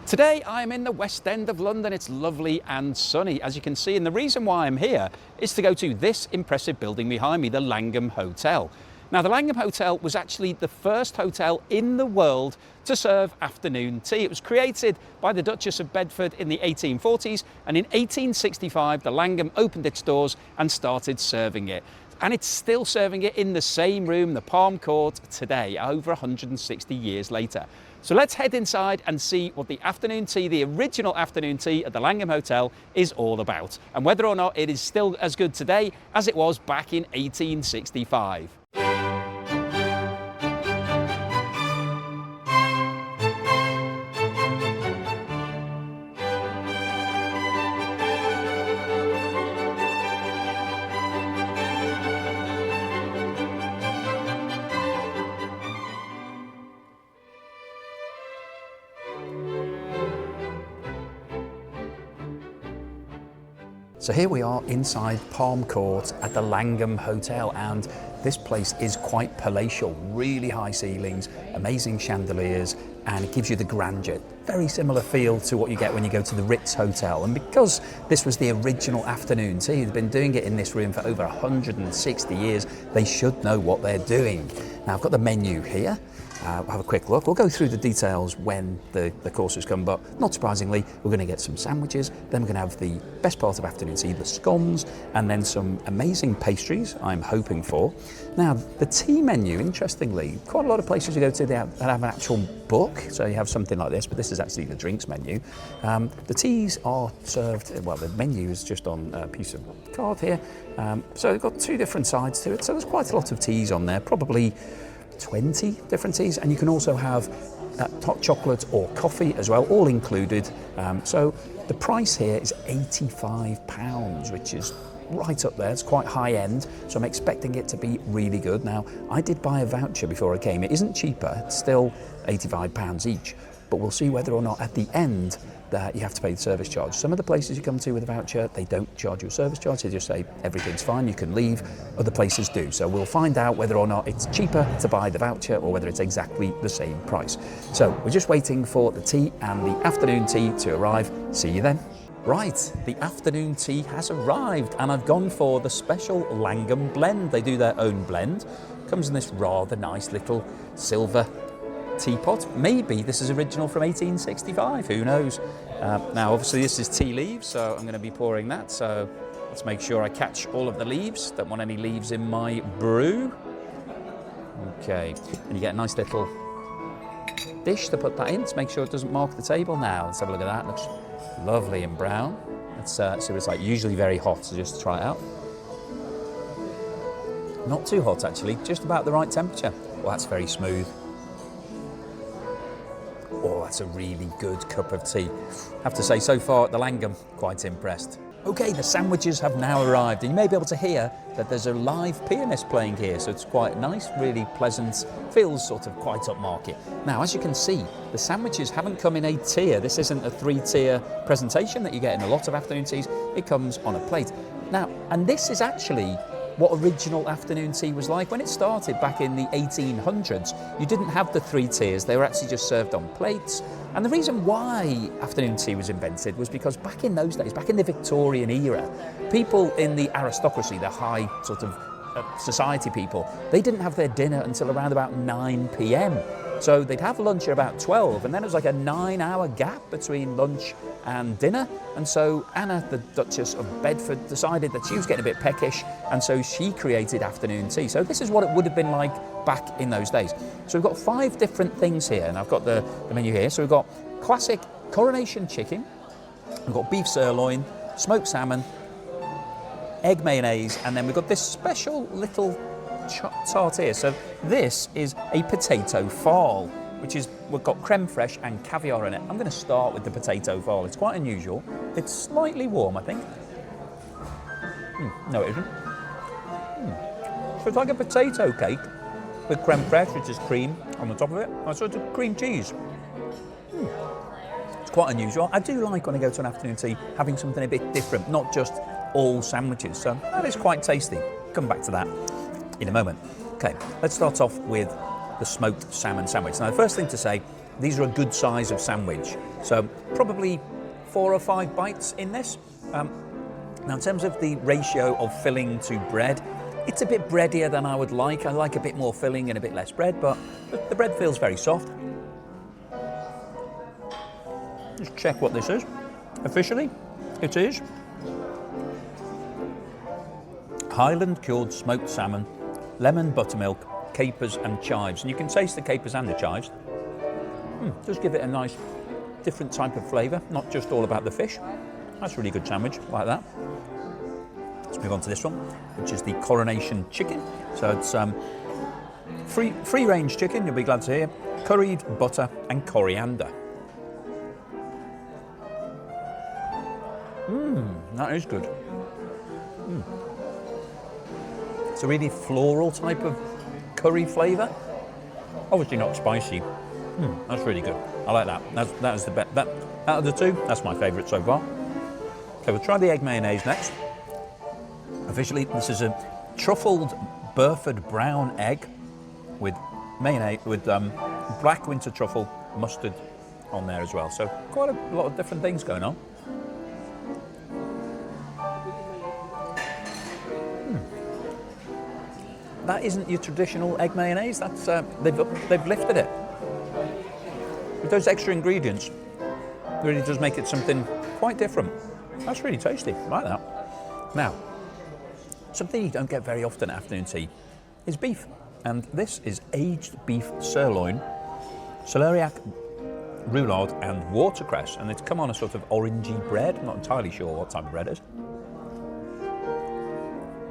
Today I'm in the West End of London. It's lovely and sunny, as you can see, and the reason why I'm here is to go to this impressive building behind me, the Langham Hotel. Now, the Langham Hotel was actually the first hotel in the world to serve afternoon tea. It was created by the Duchess of Bedford in the 1840s, and in 1865 the Langham opened its doors and started serving it. And it's still serving it in the same room, the Palm Court, today, over 160 years later. So let's head inside and see what the afternoon tea, the original afternoon tea at the Langham Hotel, is all about, and whether or not it is still as good today as it was back in 1865. So here we are inside Palm Court at the Langham Hotel, and this place is quite palatial, really high ceilings, amazing chandeliers, and it gives you the grandeur. Very similar feel to what you get when you go to the Ritz Hotel. And because this was the original afternoon tea, they've been doing it in this room for over 160 years, they should know what they're doing. Now I've got the menu here. We'll have a quick look. We'll go through the details when the courses come, but not surprisingly, we're going to get some sandwiches, then we're going to have the best part of afternoon tea, the scones, and then some amazing pastries, I'm hoping for. Now, the tea menu, interestingly, quite a lot of places you go to, they have an actual book, so you have something like this, but this is actually the drinks menu. The teas are served, well, the menu is just on a piece of card here, so we've got two different sides to it, so there's quite a lot of teas on there, probably 20 different teas, and you can also have hot chocolate or coffee as well, all included. So the price here is £85, which is right up there. It's quite high end, so I'm expecting it to be really good. Now, I did buy a voucher before I came. It isn't cheaper, it's still £85 each, but we'll see whether or not at the end that you have to pay the service charge. Some of the places you come to with a voucher, they don't charge you a service charge, they just say everything's fine, you can leave. Other places do. So we'll find out whether or not it's cheaper to buy the voucher or whether it's exactly the same price. So we're just waiting for the tea and the afternoon tea to arrive. See you then. Right, the afternoon tea has arrived, and I've gone for the special Langham blend. They do their own blend. Comes in this rather nice little silver teapot. Maybe this is original from 1865, who knows. Now obviously this is tea leaves, so I'm going to be pouring that, so let's make sure I catch all of the leaves. Don't want any leaves in my brew. Okay, and you get a nice little dish to put that in to make sure it doesn't mark the table. Now let's have a look at that. Looks lovely and brown. Let's see what it's like. Usually very hot, so just try it out. Not too hot actually, just about the right temperature. Well, that's very smooth. Oh, that's a really good cup of tea. I have to say, so far at the Langham, quite impressed. Okay, the sandwiches have now arrived, and you may be able to hear that there's a live pianist playing here, so it's quite nice, really pleasant, feels sort of quite upmarket. Now, as you can see, the sandwiches haven't come in a tier. This isn't a three-tier presentation that you get in a lot of afternoon teas. It comes on a plate. Now, and this is actually what original afternoon tea was like. When it started back in the 1800s, you didn't have the three tiers, they were actually just served on plates. And the reason why afternoon tea was invented was because back in those days, back in the Victorian era, people in the aristocracy, the high sort of society people, they didn't have their dinner until around about 9 p.m. So they'd have lunch at about 12, and then it was like a 9-hour gap between lunch and dinner. And so Anna, the Duchess of Bedford, decided that she was getting a bit peckish, and so she created afternoon tea. So this is what it would have been like back in those days. So we've got 5 different things here, and I've got the menu here. So we've got classic coronation chicken, we've got beef sirloin, smoked salmon, egg mayonnaise, and then we've got this special little tart here. So this is a potato fall, which is, we've got creme fraiche and caviar in it. I'm going to start with the potato fall. It's quite unusual. It's slightly warm, I think. No, it isn't. So it's like a potato cake with creme fraiche, which is cream on the top of it. And sort of cream cheese. It's quite unusual. I do like when I go to an afternoon tea having something a bit different, not just all sandwiches. So that is quite tasty. Come back to that in a moment. Okay, let's start off with the smoked salmon sandwich. Now, the first thing to say, these are a good size of sandwich. So probably 4 or 5 bites in this. Now in terms of the ratio of filling to bread, it's a bit breadier than I would like. I like a bit more filling and a bit less bread, but the bread feels very soft. Just check what this is. Officially, it is Highland cured smoked salmon, lemon buttermilk, capers and chives. And you can taste the capers and the chives. Just give it a nice, different type of flavour, not just all about the fish. That's a really good sandwich, like that. Let's move on to this one, which is the coronation chicken. So it's free-range chicken, you'll be glad to hear, curried butter and coriander. That is good. It's a really floral type of curry flavour. Obviously not spicy. That's really good. I like that. That is the best. That out of the two, that's my favourite so far. Okay, we'll try the egg mayonnaise next. Officially, this is a truffled Burford brown egg with mayonnaise, with black winter truffle mustard on there as well. So quite a lot of different things going on. That isn't your traditional egg mayonnaise. That's they've lifted it. With those extra ingredients, it really does make it something quite different. That's really tasty. I like that. Now, something you don't get very often at afternoon tea is beef. And this is aged beef sirloin, celeriac, roulade and watercress. And it's come on a sort of orangey bread. I'm not entirely sure what type of bread it is.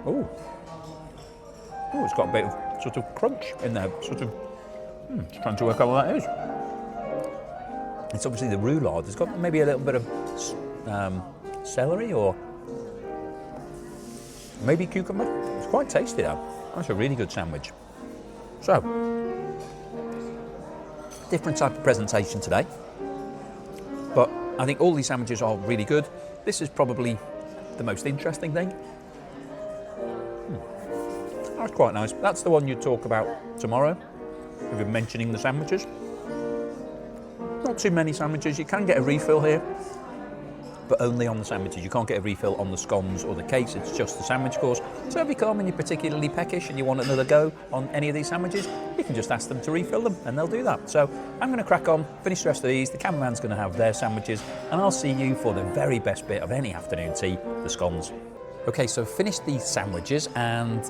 Oh, it's got a bit of sort of crunch in there. Sort of, just trying to work out what that is. It's obviously the roulade. It's got maybe a little bit of celery or maybe cucumber. It's quite tasty though. That's a really good sandwich. So, different type of presentation today, but I think all these sandwiches are really good. This is probably the most interesting thing. That's quite nice. That's the one you talk about tomorrow, if you're mentioning the sandwiches. Not too many sandwiches. You can get a refill here, but only on the sandwiches. You can't get a refill on the scones or the cakes. It's just the sandwich course. So if you come and you're particularly peckish and you want another go on any of these sandwiches, you can just ask them to refill them and they'll do that. So I'm going to crack on, finish the rest of these. The cameraman's going to have their sandwiches, and I'll see you for the very best bit of any afternoon tea, the scones. Okay, so finished these sandwiches, and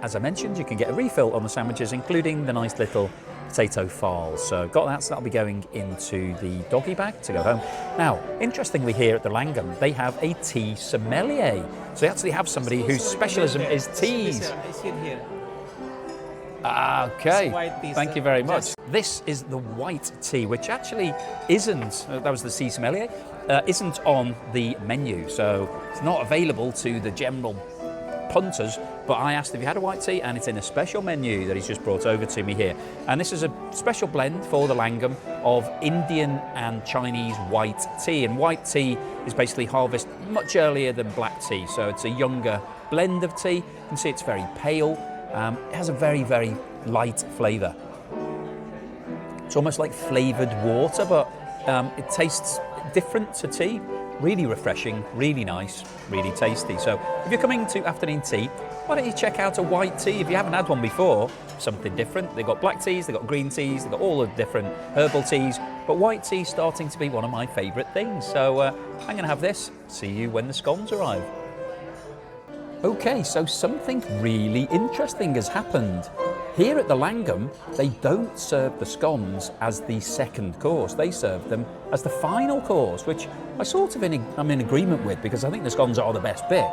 as I mentioned, you can get a refill on the sandwiches, including the nice little potato farls. So got that, so that'll be going into the doggy bag to go home. Now, interestingly, here at the Langham, they have a tea sommelier. So they actually have somebody whose specialism is teas. Okay, thank you very much. This is the white tea, which actually isn't, that was the tea sommelier, isn't on the menu. So it's not available to the general punters, but I asked if you had a white tea, and it's in a special menu that he's just brought over to me here. And this is a special blend for the Langham of Indian and Chinese white tea. And white tea is basically harvested much earlier than black tea, so it's a younger blend of tea. You can see it's very pale. It has a very, very light flavour. It's almost like flavoured water, but it tastes different to tea. Really refreshing, really nice, really tasty. So if you're coming to afternoon tea, why don't you check out a white tea if you haven't had one before? Something different. They've got black teas, they've got green teas, they've got all the different herbal teas, but white tea is starting to be one of my favourite things. So I'm going to have this. See you when the scones arrive. Okay, so something really interesting has happened. Here at the Langham, they don't serve the scones as the second course. They serve them as the final course, which I'm in agreement with, because I think the scones are the best bit.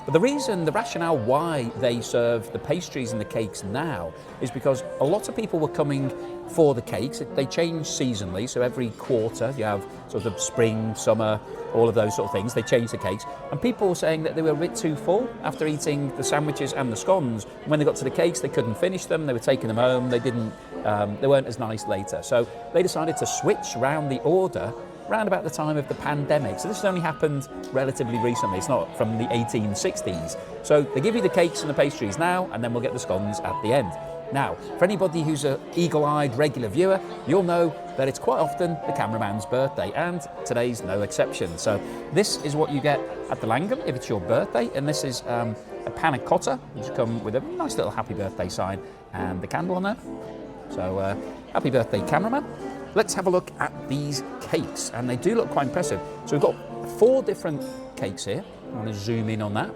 But the rationale why they serve the pastries and the cakes now is because a lot of people were coming for the cakes. They change seasonally, so every quarter you have sort of spring, summer, all of those sort of things. They change the cakes, and people were saying that they were a bit too full after eating the sandwiches and the scones. When they got to the cakes, they couldn't finish them. They were taking them home. They weren't as nice later. So they decided to switch around the order around about the time of the pandemic. So this has only happened relatively recently. It's not from the 1860s. So they give you the cakes and the pastries now, and then we'll get the scones at the end. Now, for anybody who's an eagle-eyed regular viewer, you'll know that it's quite often the cameraman's birthday, and today's no exception. So this is what you get at the Langham if it's your birthday, and this is a panna cotta, which comes with a nice little happy birthday sign and the candle on there. So happy birthday, cameraman. Let's have a look at these cakes, and they do look quite impressive. So we've got 4 different cakes here. I'm going to zoom in on that.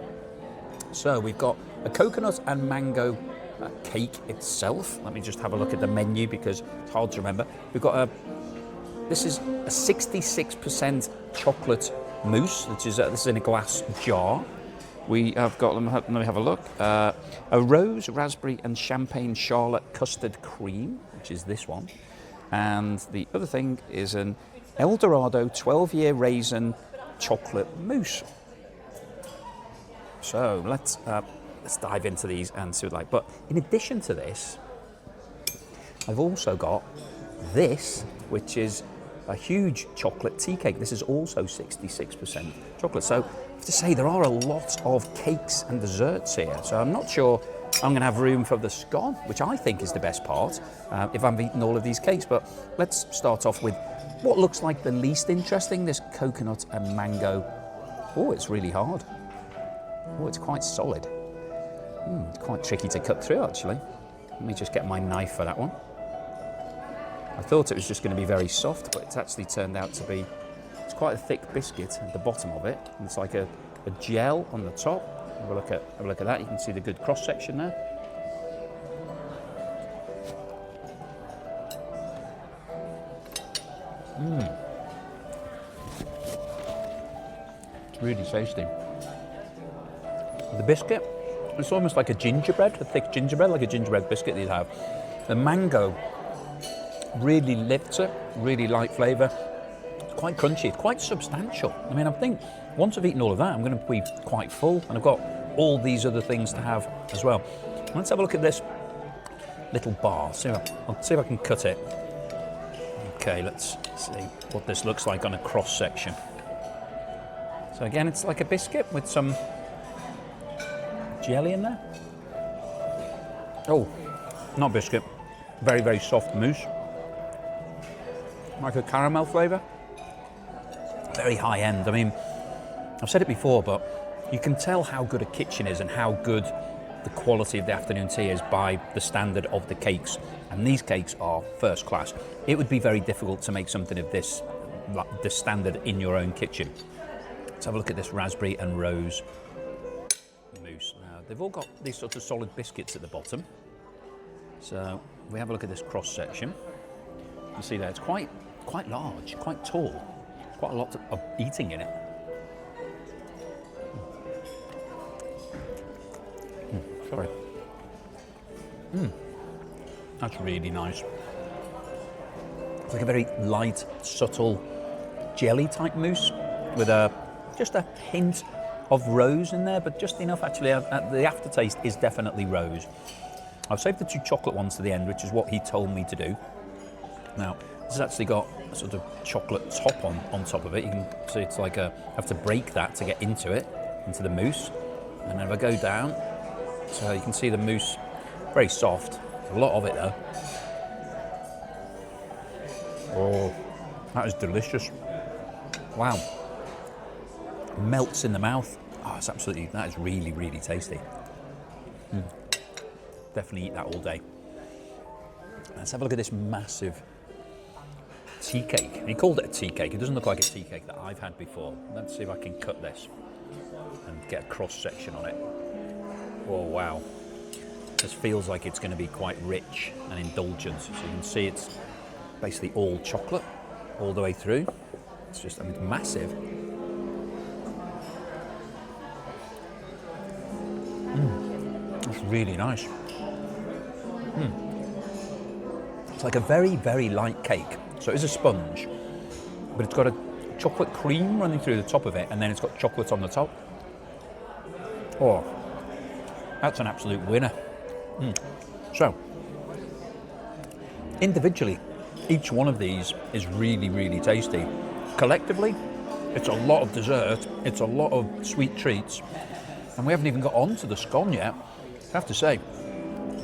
So we've got a coconut and mango cake itself. Let me just have a look at the menu because it's hard to remember. We've got this is a 66% chocolate mousse, which is this is in a glass jar. We have got, let me have a look, a rose, raspberry and champagne charlotte custard cream, which is this one. And the other thing is an El Dorado 12-year raisin chocolate mousse. So let's dive into these and see what like. But in addition to this, I've also got this, which is a huge chocolate tea cake. This is also 66% chocolate. So I have to say there are a lot of cakes and desserts here. So I'm not sure I'm going to have room for the scone, which I think is the best part, if I'm eating all of these cakes. But let's start off with what looks like the least interesting, this coconut and mango. Oh, it's really hard. Oh, it's quite solid. It's quite tricky to cut through, actually. Let me just get my knife for that one. I thought it was just going to be very soft, but it's actually turned out to be, it's quite a thick biscuit at the bottom of it. And it's like a gel on the top. Have a look at that. You can see the good cross section there. It's really tasty. The biscuit, it's almost like a gingerbread, a thick gingerbread, like a gingerbread biscuit that you'd have. The mango really lifts it, really light flavour. It's quite crunchy, it's quite substantial. I mean, I think once I've eaten all of that, I'm going to be quite full, and I've got all these other things to have as well. Let's have a look at this little bar. I'll see if I can cut it. Okay, let's see what this looks like on a cross section. So again, it's like a biscuit with some jelly in there. Oh, not biscuit. Very, very soft mousse. Like a caramel flavour. Very high end. I mean, I've said it before, but you can tell how good a kitchen is and how good the quality of the afternoon tea is by the standard of the cakes. And these cakes are first class. It would be very difficult to make something of this standard in your own kitchen. Let's have a look at this raspberry and rose mousse. Now, they've all got these sorts of solid biscuits at the bottom. So we have a look at this cross section. You see there, it's quite large, quite tall, quite a lot of eating in it. Sorry. That's really nice. It's like a very light, subtle jelly type mousse with just a hint of rose in there, but just enough actually. The aftertaste is definitely rose. I've saved the 2 chocolate ones to the end, which is what he told me to do. Now, this has actually got a sort of chocolate top on top of it. You can see it's like I have to break that to get into the mousse. And then if I go down, so you can see the mousse, very soft. There's a lot of it though. Oh, that is delicious. Wow. Melts in the mouth. Oh, that is really, really tasty. Definitely eat that all day. Let's have a look at this massive tea cake. He called it a tea cake. It doesn't look like a tea cake that I've had before. Let's see if I can cut this and get a cross section on it. Oh wow. This feels like it's going to be quite rich and indulgent. So you can see it's basically all chocolate all the way through. It's just, I mean, it's massive. It's really nice. It's like a very, very light cake. So it's a sponge, but it's got a chocolate cream running through the top of it, and then it's got chocolate on the top. Oh, that's an absolute winner. So, individually, each one of these is really, really tasty. Collectively, it's a lot of dessert, it's a lot of sweet treats, and we haven't even got on to the scone yet. I have to say,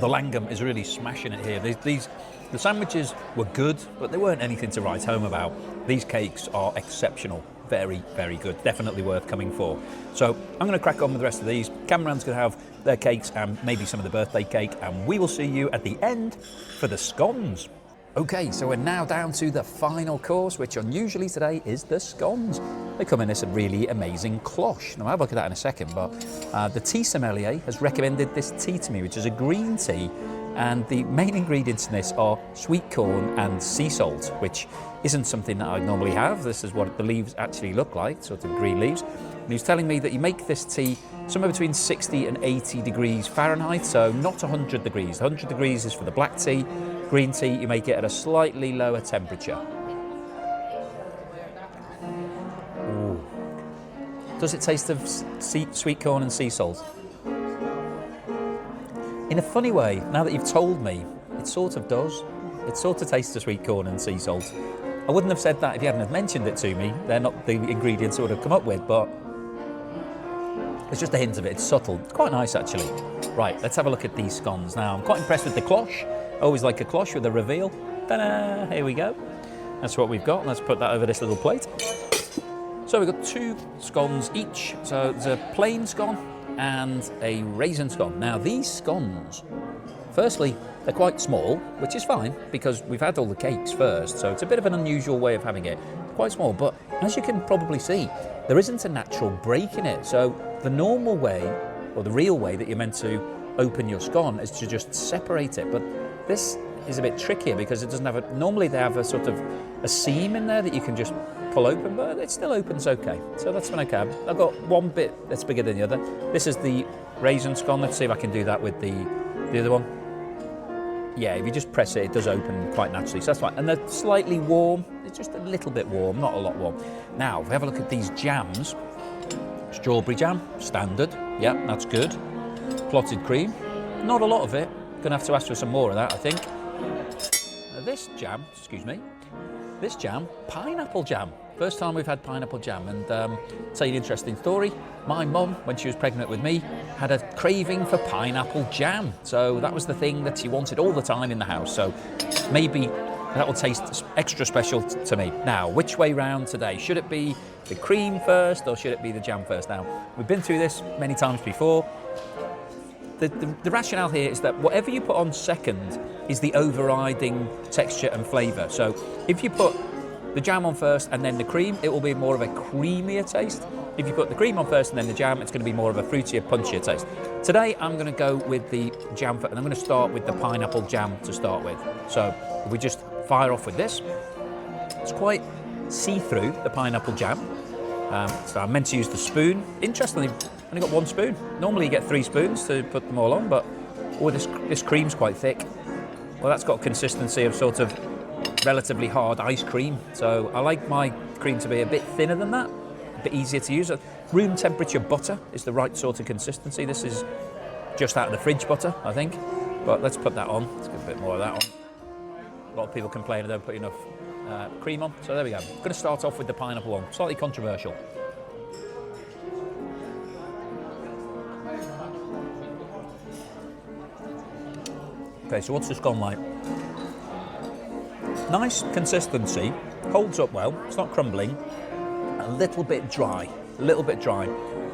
The Langham is really smashing it here. The sandwiches were good, but they weren't anything to write home about. These cakes are exceptional. Very, very good. Definitely worth coming for. So I'm going to crack on with the rest of these. Cameron's going to have their cakes and maybe some of the birthday cake, and we will see you at the end for the scones. Okay, so we're now down to the final course, which unusually today is the scones. They come in this really amazing cloche. Now, I'll have a look at that in a second, but the tea sommelier has recommended this tea to me, which is a green tea, and the main ingredients in this are sweet corn and sea salt, which isn't something that I normally have. This is what the leaves actually look like, sort of green leaves. And he's telling me that you make this tea somewhere between 60 and 80 degrees Fahrenheit, so not 100 degrees. 100 degrees is for the black tea. Green tea, you make it at a slightly lower temperature. Ooh. Does it taste of sweet corn and sea salt? In a funny way, now that you've told me, it sort of does. It sort of tastes of sweet corn and sea salt. I wouldn't have said that if you hadn't have mentioned it to me. They're not the ingredients I would have come up with, but it's just a hint of it. It's subtle. It's quite nice, actually. Right, let's have a look at these scones. Now, I'm quite impressed with the cloche. I always like a cloche with a reveal. Ta-da! Here we go. That's what we've got. Let's put that over this little plate. So we've got 2 scones each. So there's a plain scone and a raisin scone. Now, these scones, firstly, they're quite small, which is fine because we've had all the cakes first, so it's a bit of an unusual way of having it. Quite small, but as you can probably see, there isn't a natural break in it. So the normal way, or the real way that you're meant to open your scone is to just separate it. But this is a bit trickier because it doesn't have a, normally they have a sort of a seam in there that you can just pull open, but it still opens okay. So that's when I can. I've got one bit that's bigger than the other. This is the raisin scone. Let's see if I can do that with the other one. Yeah, if you just press it, it does open quite naturally, so that's fine. And they're slightly warm. It's just a little bit warm, not a lot warm. Now, if we have a look at these jams, strawberry jam, standard. Yeah, that's good. Clotted cream, not a lot of it. Gonna have to ask for some more of that, I think. Now this jam, this jam, pineapple jam. First time we've had pineapple jam, and tell you an interesting story. My mum, when she was pregnant with me, had a craving for pineapple jam. So that was the thing that she wanted all the time in the house. So maybe that will taste extra special to me. Now, which way round today? Should it be the cream first or should it be the jam first? Now, we've been through this many times before. The rationale here is that whatever you put on second is the overriding texture and flavour. So if you put the jam on first and then the cream, it will be more of a creamier taste. If you put the cream on first and then the jam, it's going to be more of a fruitier, punchier taste. Today, I'm going to go with the jam, and I'm going to start with the pineapple jam to start with. So if we just fire off with this, it's quite see-through, the pineapple jam. So I'm meant to use the spoon. Interestingly, I've only got 1 spoon. Normally you get 3 spoons to put them all on, but oh, this cream's quite thick. Well, that's got consistency of sort of relatively hard ice cream. So I like my cream to be a bit thinner than that, a bit easier to use. Room temperature butter is the right sort of consistency. This is just out of the fridge butter, I think. But let's put that on. Let's get a bit more of that on. A lot of people complain I don't put enough cream on. So there we go. I'm going to start off with the pineapple one. Slightly controversial. Okay, so what's the scone like? Nice consistency, holds up well, it's not crumbling. A little bit dry,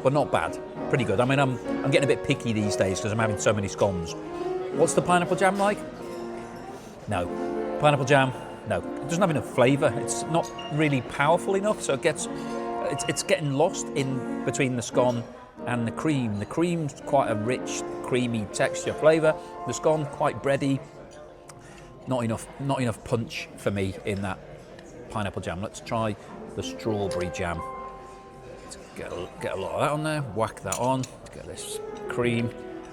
but not bad. Pretty good. I mean, I'm getting a bit picky these days because I'm having so many scones. What's the pineapple jam like? No. Pineapple jam, no. It doesn't have enough flavour. It's not really powerful enough, so it's getting lost in between the scone and the cream. The cream's quite a rich, creamy texture, flavour. The scone quite bready. Not enough punch for me in that pineapple jam. Let's try the strawberry jam. Let's get a lot of that on there. Whack that on. Let's get this cream.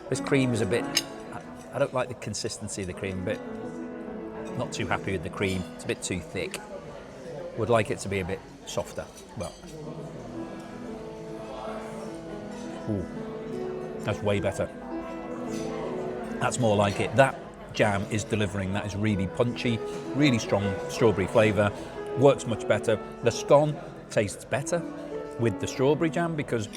This cream is a bit. I don't like the consistency of the cream. A bit. Not too happy with the cream. It's a bit too thick. Would like it to be a bit softer. Well. Ooh, that's way better. That's more like it. That jam is delivering. That is really punchy, really strong strawberry flavour. Works much better. The scone tastes better with the strawberry jam because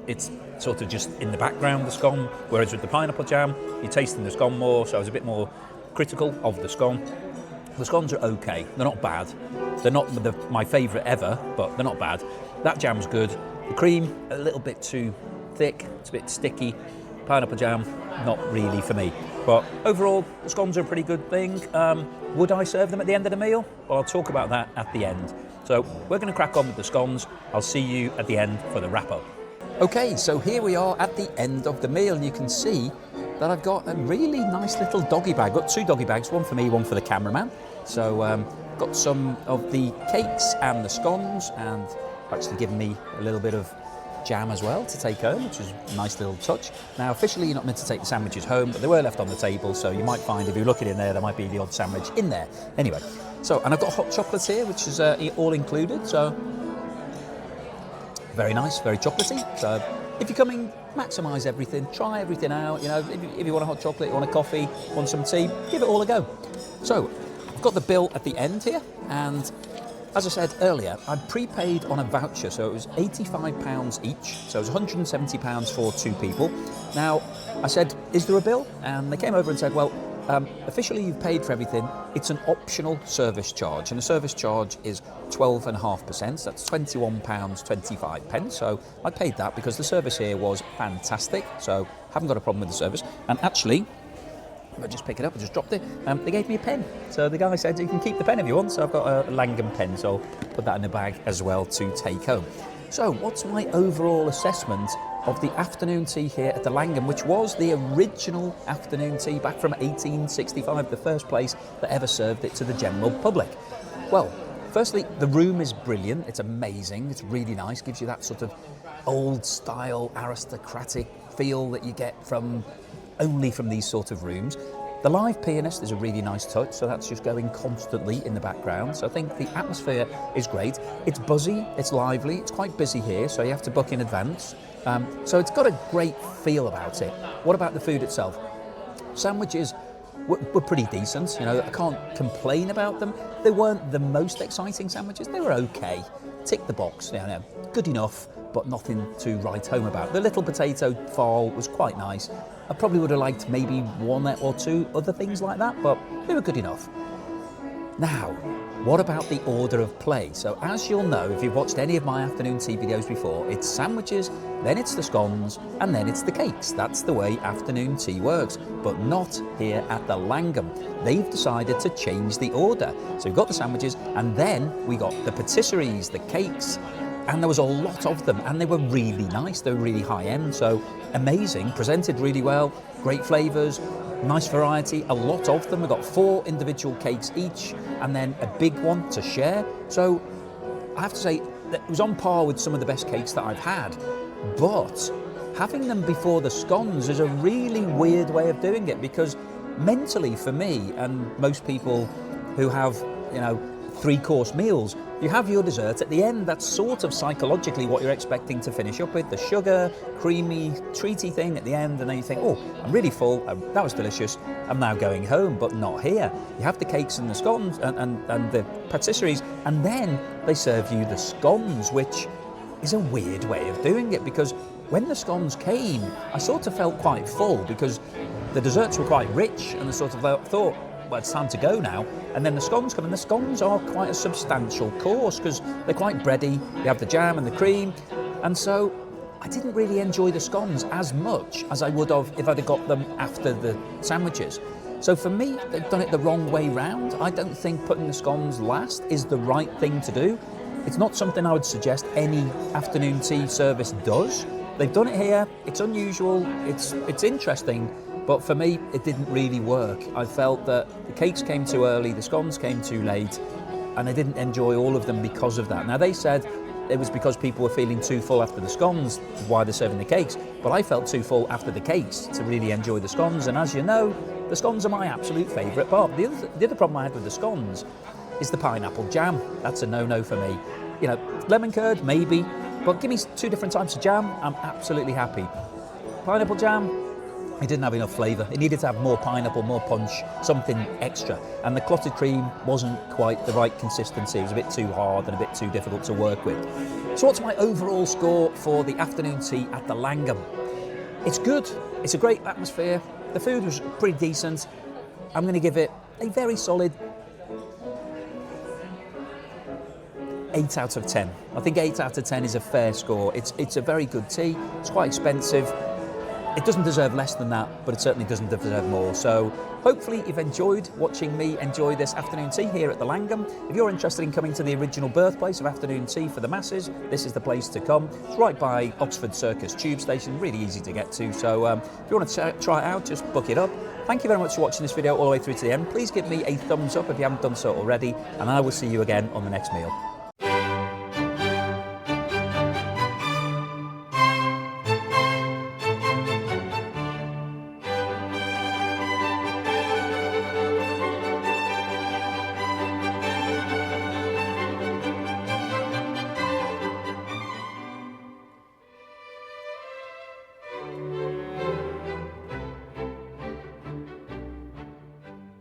it's sort of just in the background, the scone, whereas with the pineapple jam, you're tasting the scone more, so I was a bit more critical of the scone. The scones are okay, they're not bad. They're not my favourite ever, but they're not bad. That jam's good. The cream, a little bit too thick, it's a bit sticky. Pineapple jam, not really for me. But overall, the scones are a pretty good thing. Would I serve them at the end of the meal? Well, I'll talk about that at the end. So we're going to crack on with the scones. I'll see you at the end for the wrap-up. Okay, so here we are at the end of the meal. You can see that I've got a really nice little doggy bag. I've got 2 doggy bags, one for me, one for the cameraman. So got some of the cakes and the scones, and actually given me a little bit of jam as well to take home, which is a nice little touch. Now, officially you're not meant to take the sandwiches home, but they were left on the table, so you might find if you're looking in there might be the odd sandwich in there. Anyway, so, and I've got hot chocolates here, which is all included, so very nice, very chocolatey. So if you're coming, maximise everything, try everything out. You know, if you want a hot chocolate, you want a coffee, want some tea, give it all a go. So I've got the bill at the end here, and as I said earlier, I prepaid on a voucher, so it was £85 each, so it was £170 for 2 people. Now, I said, is there a bill? And they came over and said, well, officially you've paid for everything. It's an optional service charge, and the service charge is 12.5%, so that's £21.25. So I paid that because the service here was fantastic, so haven't got a problem with the service. And actually, if I just pick it up, I just dropped it, they gave me a pen. So the guy said, you can keep the pen if you want, so I've got a Langham pen, so I'll put that in the bag as well to take home. So what's my overall assessment of the afternoon tea here at the Langham, which was the original afternoon tea back from 1865, the first place that ever served it to the general public? Well, firstly, the room is brilliant, it's amazing, it's really nice, gives you that sort of old style aristocratic feel that you get only from these sort of rooms. The live pianist is a really nice touch, so that's just going constantly in the background. So I think the atmosphere is great. It's buzzy, it's lively, it's quite busy here, so you have to book in advance. So it's got a great feel about it. What about the food itself? Sandwiches were pretty decent, you know, I can't complain about them. They weren't the most exciting sandwiches, they were okay. Tick the box, you know, good enough, but nothing to write home about. The little potato file was quite nice. I probably would have liked maybe 1 or 2 other things like that, but they were good enough. Now, what about the order of play? So as you'll know, if you've watched any of my afternoon tea videos before, it's sandwiches, then it's the scones, and then it's the cakes. That's the way afternoon tea works, but not here at the Langham. They've decided to change the order. So we've got the sandwiches, and then we got the patisseries, the cakes, and there was a lot of them, and they were really nice. They were really high-end, so amazing, presented really well, great flavours, nice variety, a lot of them. We've got 4 individual cakes each, and then a big one to share. So I have to say that it was on par with some of the best cakes that I've had, but having them before the scones is a really weird way of doing it, because mentally for me and most people who have, you know, 3-course meals, you have your dessert at the end. That's sort of psychologically what you're expecting to finish up with, the sugar, creamy, treaty thing at the end, and then you think, oh, I'm really full, that was delicious, I'm now going home, but not here. You have the cakes and the scones and the patisseries, and then they serve you the scones, which is a weird way of doing it, because when the scones came, I sort of felt quite full, because the desserts were quite rich, and I sort of thought, well, it's time to go now. And then the scones come, and the scones are quite a substantial course because they're quite bready. You have the jam and the cream, and so I didn't really enjoy the scones as much as I would have if I'd have got them after the sandwiches. So for me, they've done it the wrong way round. I don't think putting the scones last is the right thing to do. It's not something I would suggest any afternoon tea service does. They've done it here, it's unusual, it's interesting, but for me, it didn't really work. I felt that the cakes came too early, the scones came too late, and I didn't enjoy all of them because of that. Now, they said it was because people were feeling too full after the scones, why they're serving the cakes, but I felt too full after the cakes to really enjoy the scones, and as you know, the scones are my absolute favourite part. The other problem I had with the scones is the pineapple jam. That's a no-no for me. You know, lemon curd, maybe, but give me 2 different types of jam, I'm absolutely happy. Pineapple jam, it didn't have enough flavour. It needed to have more pineapple, more punch, something extra. And the clotted cream wasn't quite the right consistency. It was a bit too hard and a bit too difficult to work with. So what's my overall score for the afternoon tea at the Langham? It's good. It's a great atmosphere. The food was pretty decent. I'm going to give it a very solid 8 out of 10. I think 8 out of 10 is a fair score. It's a very good tea. It's quite expensive. It doesn't deserve less than that, but it certainly doesn't deserve more. So hopefully you've enjoyed watching me enjoy this afternoon tea here at the Langham. If you're interested in coming to the original birthplace of afternoon tea for the masses, this is the place to come. It's right by Oxford Circus tube station, really easy to get to. So if you want to try it out, just book it up. Thank you very much for watching this video all the way through to the end. Please give me a thumbs up if you haven't done so already, and I will see you again on the next meal.